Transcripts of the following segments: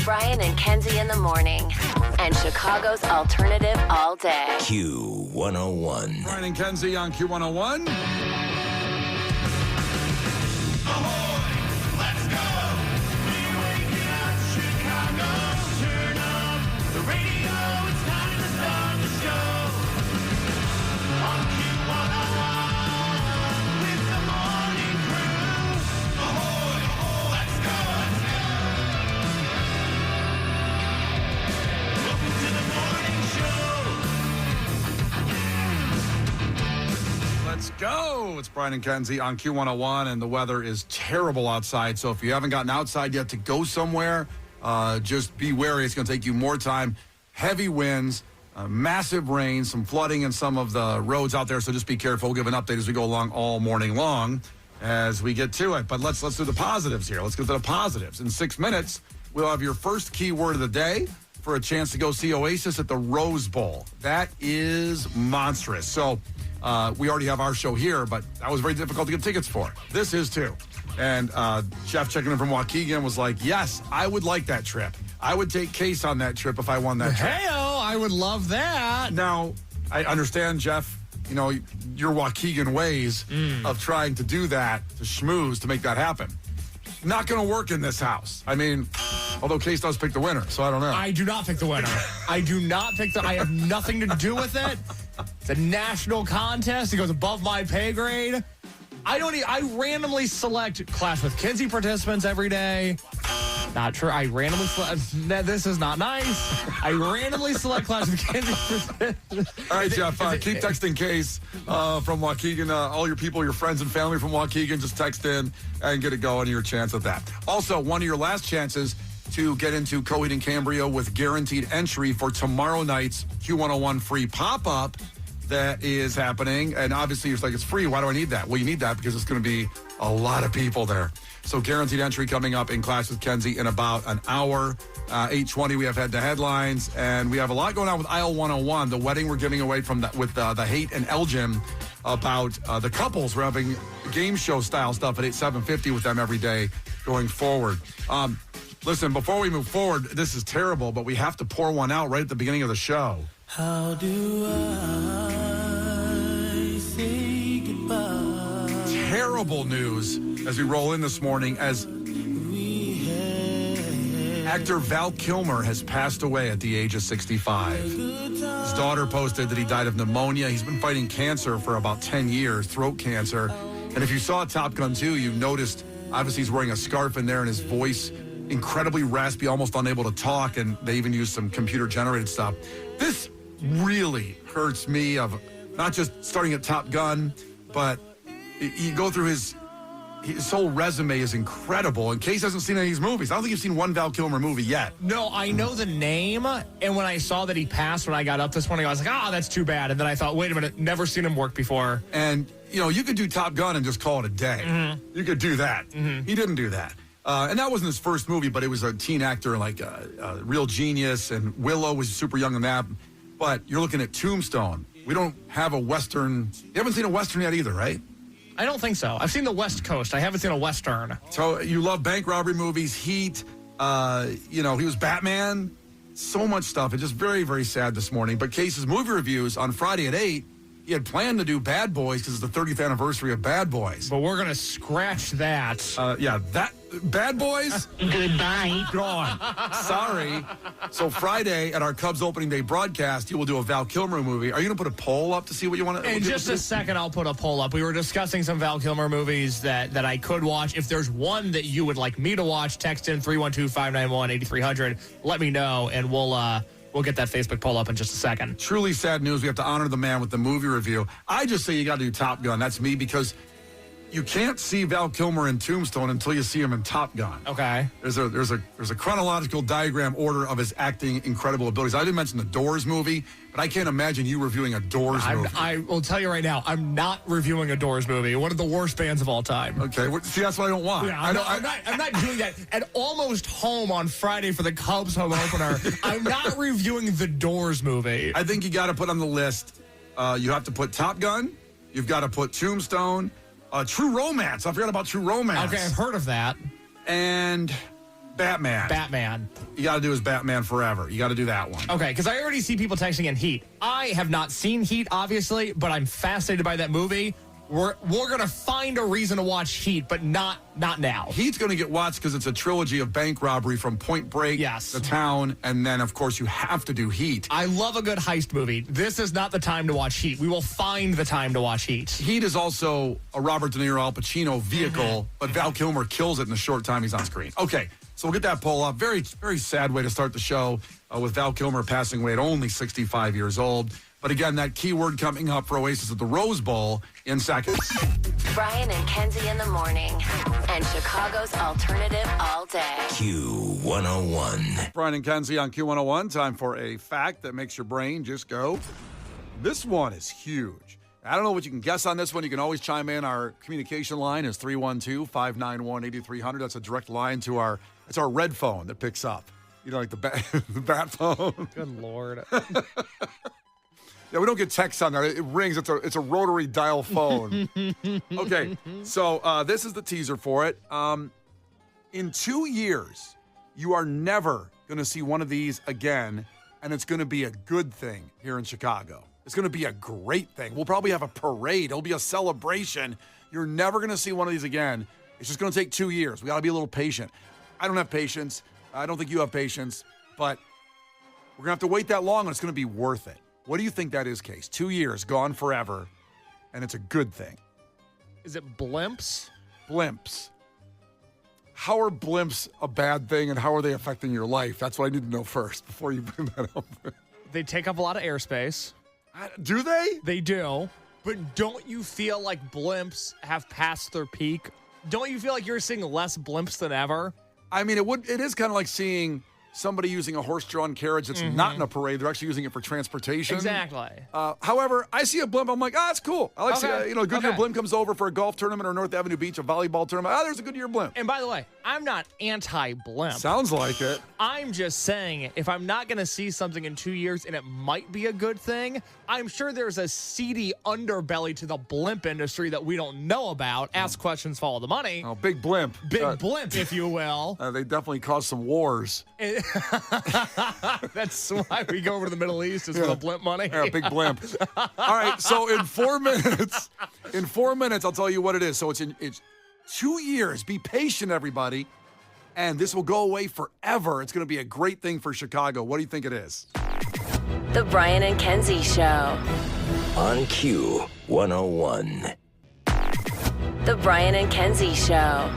Brian and Kenzie in the morning. And Chicago's alternative all day. Q101. Brian and Kenzie on Q101. Let's go. It's Brian and Kenzie on Q101, and the weather is terrible outside. So if you haven't gotten outside yet to go somewhere, just be wary. It's going to take you more time. Heavy winds, massive rain, some flooding in some of the roads out there. So just be careful. We'll give an update as we go along all morning long as we get to it. But let's do the positives here. Let's get to the positives. In 6 minutes, we'll have your first key word of the day for a chance to go see Oasis at the Rose Bowl. That is monstrous. So we already have our show here, but that was very difficult to get tickets for. This is too. And Jeff checking in from Waukegan was like, yes, I would like that trip. I would take Case on that trip if I won that trip. Hey-o, I would love that. Now, I understand, Jeff, you know, your Waukegan ways of trying to do that, to schmooze, to make that happen. Not going to work in this house. I mean, although Case does pick the winner, so I don't know. I do not pick the winner. I do not pick I have nothing to do with it. It's a national contest. It goes above my pay grade. I randomly select Clash with Kenzie participants every day. Not true. I randomly select. This is not nice. I randomly select Clash with Kenzie participants. All right, Jeff, keep texting Case from Waukegan. All your people, your friends and family from Waukegan, just text in and get it going, your chance at that. Also, one of your last chances to get into Coheed and Cambria with guaranteed entry for tomorrow night's Q101 free pop-up that is happening. And obviously, you're like, it's free. Why do I need that? Well, you need that because it's going to be a lot of people there. So guaranteed entry coming up in Clash with Kenzie in about an hour. 8:20, we have head to headlines. And we have a lot going on with Aisle 101, the wedding we're giving away from with the Haight and Elgin about the couples. We're having game show style stuff at 7:50 with them every day going forward. Listen, before we move forward, this is terrible, but we have to pour one out right at the beginning of the show. How do I say goodbye? Terrible news as we roll in this morning as actor Val Kilmer has passed away at the age of 65. His daughter posted that he died of pneumonia. He's been fighting cancer for about 10 years, throat cancer. And if you saw Top Gun 2, you noticed, obviously, he's wearing a scarf in there and his voice incredibly raspy, almost unable to talk, and they even used some computer-generated stuff. This really hurts me of not just starting at Top Gun, but you go through his whole resume is incredible. And Case hasn't seen any of these movies. I don't think you've seen one Val Kilmer movie yet. No, I know the name, and when I saw that he passed when I got up this morning, I was like, that's too bad. And then I thought, wait a minute, never seen him work before. And, you know, you could do Top Gun and just call it a day. Mm-hmm. You could do that. Mm-hmm. He didn't do that. And that wasn't his first movie, but it was a teen actor like Real Genius, and Willow was super young in that. But you're looking at Tombstone. We don't have a Western. You haven't seen a Western yet either, right? I don't think so. I've seen the West Coast. I haven't seen a Western. So you love bank robbery movies, Heat. He was Batman. So much stuff. It's just very, very sad this morning. But Case's movie reviews on Friday at 8, he had planned to do Bad Boys because it's the 30th anniversary of Bad Boys. But we're going to scratch that. That Bad Boys? Goodbye. Gone. Sorry. So Friday at our Cubs opening day broadcast, you will do a Val Kilmer movie. Are you going to put a poll up to see what you want to In just a second, I'll put a poll up. We were discussing some Val Kilmer movies that I could watch. If there's one that you would like me to watch, text in 312-591-8300. Let me know, and we'll get that Facebook poll up in just a second. Truly sad news. We have to honor the man with the movie review. I just say you got to do Top Gun. That's me, because you can't see Val Kilmer in Tombstone until you see him in Top Gun. Okay. There's a chronological diagram order of his acting incredible abilities. I didn't mention the Doors movie, but I can't imagine you reviewing a Doors movie. I will tell you right now, I'm not reviewing a Doors movie. One of the worst bands of all time. Okay. See, that's what I don't want. Yeah, I'm not doing that. At Almost Home on Friday for the Cubs home opener, I'm not reviewing the Doors movie. I think you got to put on the list, you have to put Top Gun, you've got to put Tombstone, True Romance. I forgot about True Romance. Okay, I've heard of that. And Batman. You got to do is Batman Forever. You got to do that one. Okay, because I already see people texting in Heat. I have not seen Heat, obviously, but I'm fascinated by that movie. We're going to find a reason to watch Heat, but not now. Heat's going to get watched because it's a trilogy of bank robbery from Point Break, The Town, and then, of course, you have to do Heat. I love a good heist movie. This is not the time to watch Heat. We will find the time to watch Heat. Heat is also a Robert De Niro, Al Pacino vehicle, but Val Kilmer kills it in the short time he's on screen. Okay, so we'll get that poll up. Very, very sad way to start the show with Val Kilmer passing away at only 65 years old. But again, that keyword coming up for Oasis at the Rose Bowl in seconds. Brian and Kenzie in the morning. And Chicago's alternative all day. Q101. Brian and Kenzie on Q101. Time for a fact that makes your brain just go. This one is huge. I don't know what you can guess on this one. You can always chime in. Our communication line is 312-591-8300. That's a direct line to it's our red phone that picks up. You know, like the bat phone. Good Lord. Yeah, we don't get texts on there. It rings. It's a rotary dial phone. Okay, so this is the teaser for it. In 2 years, you are never going to see one of these again, and it's going to be a good thing here in Chicago. It's going to be a great thing. We'll probably have a parade. It'll be a celebration. You're never going to see one of these again. It's just going to take 2 years. We got to be a little patient. I don't have patience. I don't think you have patience, but we're going to have to wait that long, and it's going to be worth it. What do you think that is, Case? 2 years, gone forever, and it's a good thing. Is it blimps? Blimps. How are blimps a bad thing, and how are they affecting your life? That's what I need to know first before you bring that up. They take up a lot of airspace. Do they? They do. But don't you feel like blimps have passed their peak? Don't you feel like you're seeing less blimps than ever? I mean, it is kind of like seeing somebody using a horse-drawn carriage that's not in a parade. They're actually using it for transportation. Exactly. However, I see a blimp. I'm like, that's cool. I like seeing, a Goodyear blimp comes over for a golf tournament or North Avenue Beach, a volleyball tournament. There's a Goodyear blimp. And by the way, I'm not anti-blimp. Sounds like it. I'm just saying, if I'm not going to see something in 2 years and it might be a good thing, I'm sure there's a seedy underbelly to the blimp industry that we don't know about. Ask questions, follow the money. Oh, big blimp. Big blimp, if you will. They definitely caused some wars. That's why we go over to the Middle East is for the blimp money. Yeah, big blimp. All right, so in 4 minutes, I'll tell you what it is. So it's 2 years. Be patient, everybody. And this will go away forever. It's going to be a great thing for Chicago. What do you think it is? The Brian and Kenzie Show. On Q101. The Brian and Kenzie Show.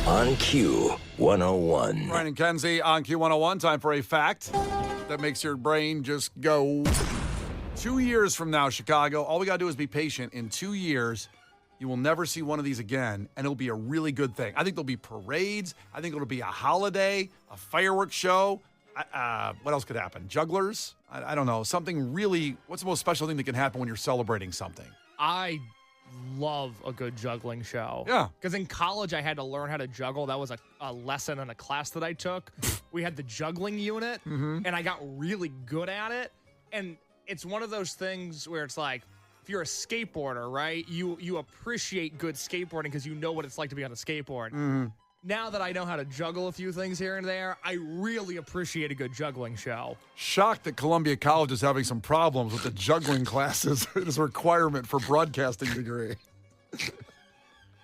On Q101. Brian and Kenzie on Q101. Time for a fact that makes your brain just go. 2 years from now, Chicago, all we got to do is be patient. In 2 years, you will never see one of these again, and it'll be a really good thing. I think there'll be parades. I think it'll be a holiday, a fireworks show. What else could happen? Jugglers? I don't know. Something really, what's the most special thing that can happen when you're celebrating something? I love a good juggling show. Yeah. Because in college, I had to learn how to juggle. That was a lesson in a class that I took. We had the juggling unit, and I got really good at it. And it's one of those things where it's like, if you're a skateboarder, right, you appreciate good skateboarding because you know what it's like to be on a skateboard. Now that I know how to juggle a few things here and there, I really appreciate a good juggling show. Shocked that Columbia College is having some problems with the juggling classes. It is a requirement for broadcasting degree.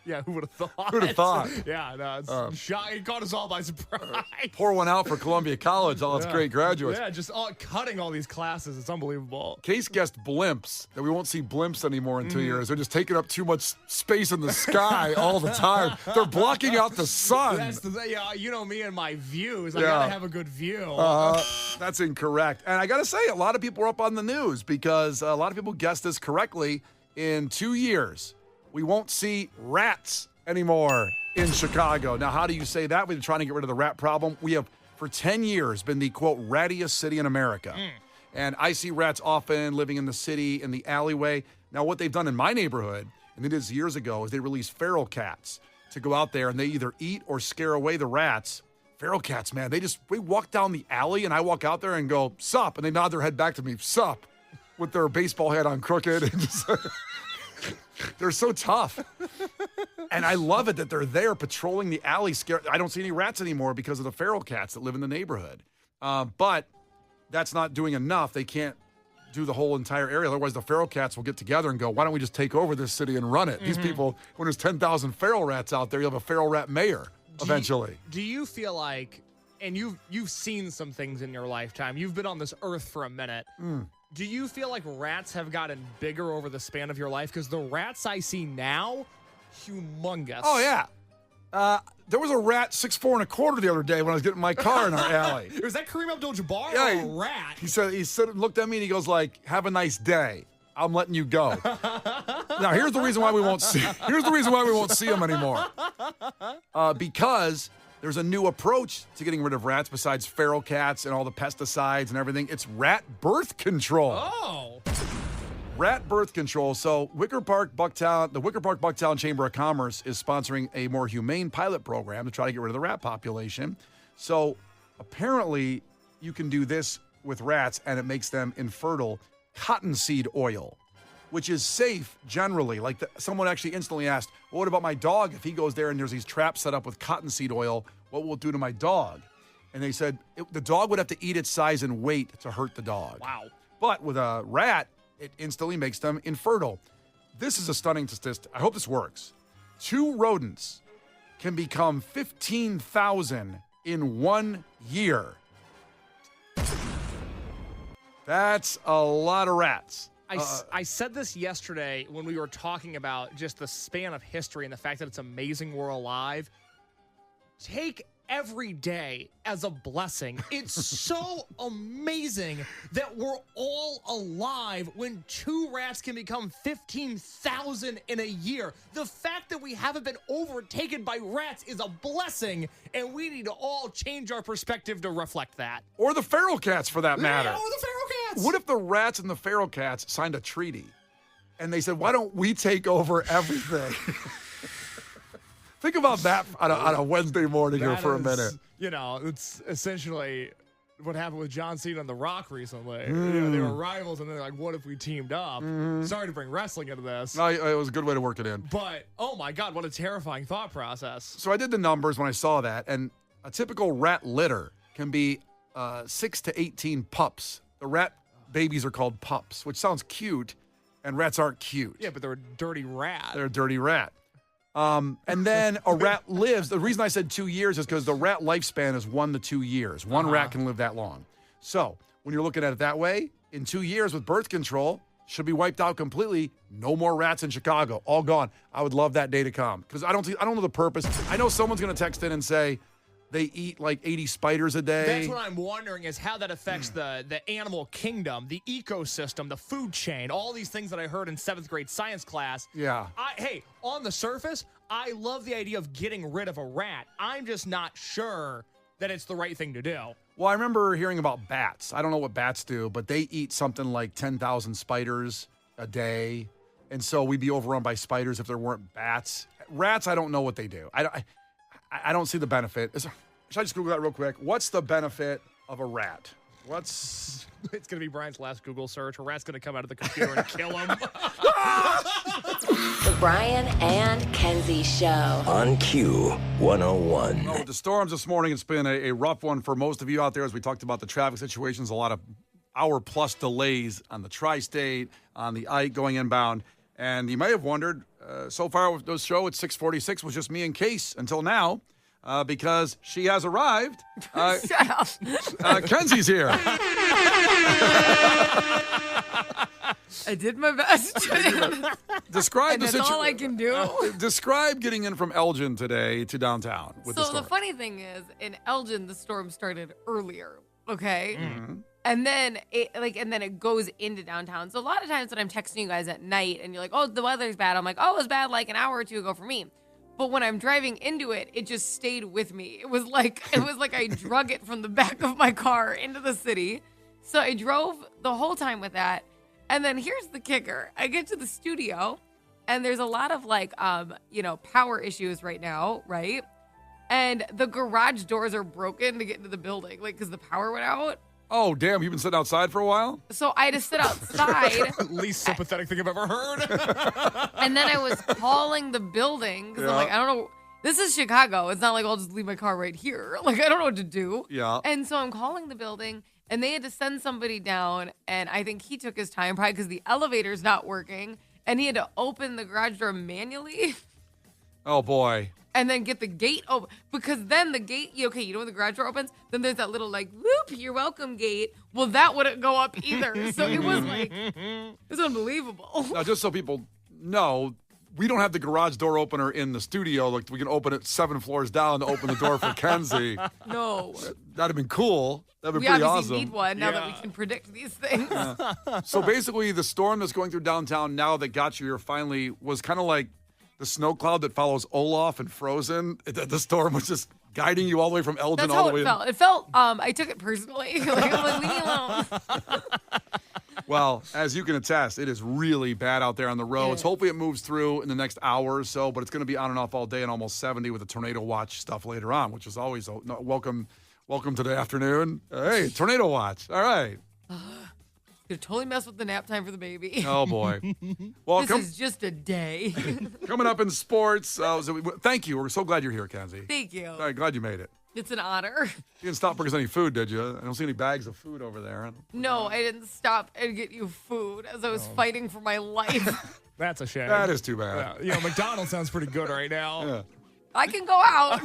Yeah, who would have thought? Who'd have thought? Yeah, no, it's shocking. It caught us all by surprise. Pour one out for Columbia College. All its great graduates. Yeah, just cutting all these classes. It's unbelievable. Case guessed blimps, that we won't see blimps anymore in 2 years. They're just taking up too much space in the sky all the time. They're blocking out the sun. That's the thing. Yeah, you know me and my views. I gotta have a good view. That's incorrect. And I gotta say, a lot of people are up on the news because a lot of people guessed this correctly. In 2 years, we won't see rats anymore in Chicago. Now, how do you say that? We've been trying to get rid of the rat problem. We have, for 10 years, been the, quote, rattiest city in America. And I see rats often living in the city, in the alleyway. Now, what they've done in my neighborhood, and they did this years ago, is they released feral cats to go out there, and they either eat or scare away the rats. Feral cats, man, they walk down the alley, and I walk out there and go, sup, and they nod their head back to me, sup, with their baseball head on crooked. And just, they're so tough. And I love it that they're there patrolling the alley. I don't see any rats anymore because of the feral cats that live in the neighborhood. But that's not doing enough. They can't do the whole entire area. Otherwise, the feral cats will get together and go, why don't we just take over this city and run it? These people, when there's 10,000 feral rats out there, you'll have a feral rat mayor eventually. Do you feel like, and you've seen some things in your lifetime, you've been on this earth for a minute. Do you feel like rats have gotten bigger over the span of your life? Because the rats I see now, humongous. Oh, yeah. There was a rat 6'4" and 1/4" the other day when I was getting my car in our alley. Was that Kareem Abdul-Jabbar Yeah, or a rat? He said, looked at me and he goes like, "Have a nice day. I'm letting you go." Now here's the reason why we won't see. Here's the reason why we won't see him anymore. Because there's a new approach to getting rid of rats besides feral cats and all the pesticides and everything. It's rat birth control. Oh. Rat birth control. So the Wicker Park Bucktown Chamber of Commerce is sponsoring a more humane pilot program to try to get rid of the rat population. So apparently you can do this with rats and it makes them infertile. Cottonseed oil, which is safe generally. Like someone actually instantly asked, well, what about my dog? If he goes there and there's these traps set up with cottonseed oil, what will it do to my dog? And they said the dog would have to eat its size and weight to hurt the dog. Wow. But with a rat, it instantly makes them infertile. This is a stunning statistic. I hope this works. 2 rodents can become 15,000 in 1 year. That's a lot of rats. I said this yesterday when we were talking about just the span of history and the fact that it's amazing we're alive. Take every day as a blessing. It's so amazing that we're all alive when 2 rats can become 15,000 in a year. The fact that we haven't been overtaken by rats is a blessing, and we need to all change our perspective to reflect that. Or the feral cats, for that matter. Yeah, or the feral cats. What if the rats and the feral cats signed a treaty and they said, why don't we take over everything? Think about that on a Wednesday morning here for a minute. You know, it's essentially what happened with John Cena and The Rock recently. You know, they were rivals, and they're like, what if we teamed up? Sorry to bring wrestling into this. No, it was a good way to work it in. But, oh my God, what a terrifying thought process. So I did the numbers when I saw that, and a typical rat litter can be 6 to 18 pups. The rat babies are called pups, which sounds cute, and rats aren't cute. Yeah, but they're a dirty rat. They're a dirty rat. And then a rat lives. The reason I said 2 years is because the rat lifespan is 1 to 2 years. One rat can live that long. So when you're looking at it that way, in 2 years with birth control, should be wiped out completely. No more rats in Chicago. All gone. I would love that day to come because I don't know the purpose. I know someone's going to text in and say they eat like 80 spiders a day. That's what I'm wondering is how that affects the animal kingdom, the ecosystem, the food chain, all these things that I heard in 7th grade science class. Yeah. Hey, on the surface, I love the idea of getting rid of a rat. I'm just not sure that it's the right thing to do. Well, I remember hearing about bats. I don't know what bats do, but they eat something like 10,000 spiders a day. And so we'd be overrun by spiders if there weren't bats. Rats, I don't know what they do. I don't see the benefit. Should I just Google that real quick? What's the benefit of a rat? It's going to be Brian's last Google search. A rat's going to come out of the computer and kill him. The Brian and Kenzie Show. On Q101. Well, with the storms this morning, it's been a rough one for most of you out there as we talked about the traffic situations. A lot of hour-plus delays on the tri-state, on the Ike going inbound. And you may have wondered, so far with the show at 6:46 was just me and Case until now. Because she has arrived. Kenzie's here. I did my best. Describe and the that's all I can do. Describe getting in from Elgin today to downtown with the So storm. the funny thing is, in Elgin, the storm started earlier. Okay. Mm-hmm. And then it goes into downtown. So a lot of times when I'm texting you guys at night and you're like, oh, the weather's bad. I'm like, oh, it was bad like an hour or two ago for me. But when I'm driving into it, it just stayed with me. It was like I drug it from the back of my car into the city. So I drove the whole time with that. And then here's the kicker. I get to the studio and there's a lot of power issues right now, right? And the garage doors are broken to get into the building, like, because the power went out. Oh, damn. You've been sitting outside for a while? So I had to sit outside. Least sympathetic thing I've ever heard. And then I was calling the building because I'm Yeah. like, I don't know. This is Chicago. It's not like I'll just leave my car right here. Like, I don't know what to do. Yeah. And so I'm calling the building, and they had to send somebody down. And I think he took his time, probably because the elevator's not working. And he had to open the garage door manually Oh, boy. and then get the gate open. Because then the gate, you know when the garage door opens? Then there's that little, like, whoop, you're welcome gate. Well, that wouldn't go up either. So it was like, it was unbelievable. Now, just so people know, we don't have the garage door opener in the studio. Like, we can open it 7 floors down to open the door for Kenzie. No. That'd have been cool. That'd be We pretty obviously awesome. need one now that we Yeah. can predict these things. So basically, the storm that's going through downtown now that got you here finally was kind of like the snow cloud that follows Olaf and Frozen. The storm was just guiding you all the way from Elgin That's all how the way it felt. It felt, I took it personally. Like, I'm like, leave me alone. Well, as you can attest, it is really bad out there on the roads. Yeah. Hopefully it moves through in the next hour or so, but it's going to be on and off all day and almost 70 with the tornado watch stuff later on, which is always welcome to the afternoon. Hey, tornado watch. All right. Could totally mess with the nap time for the baby. Oh, boy. Well, This is just a day. coming up in sports. Thank you. We're so glad you're here, Kenzie. Thank you. All right, glad you made it. It's an honor. You didn't stop because any food, did you? I don't see any bags of food over there. No, I didn't stop and get you food as I was fighting for my life. That's a shame. That is too bad. Yeah, McDonald's sounds pretty good right now. Yeah. I can go out.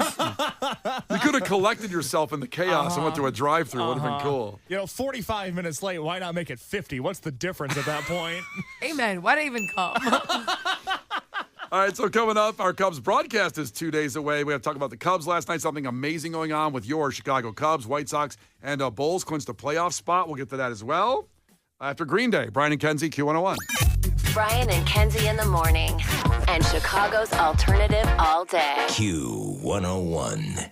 You could have collected yourself in the chaos and went to a drive-thru. Would have been cool. 45 minutes late. Why not make it 50? What's the difference at that point? Amen. Why'd I even come? All right, so coming up, our Cubs broadcast is 2 days away. We have to talk about the Cubs last night. Something amazing going on with your Chicago Cubs, White Sox, and Bulls clinched a playoff spot. We'll get to that as well. After Green Day, Brian and Kenzie, Q101. Brian and Kenzie in the morning. And Chicago's alternative all day. Q101.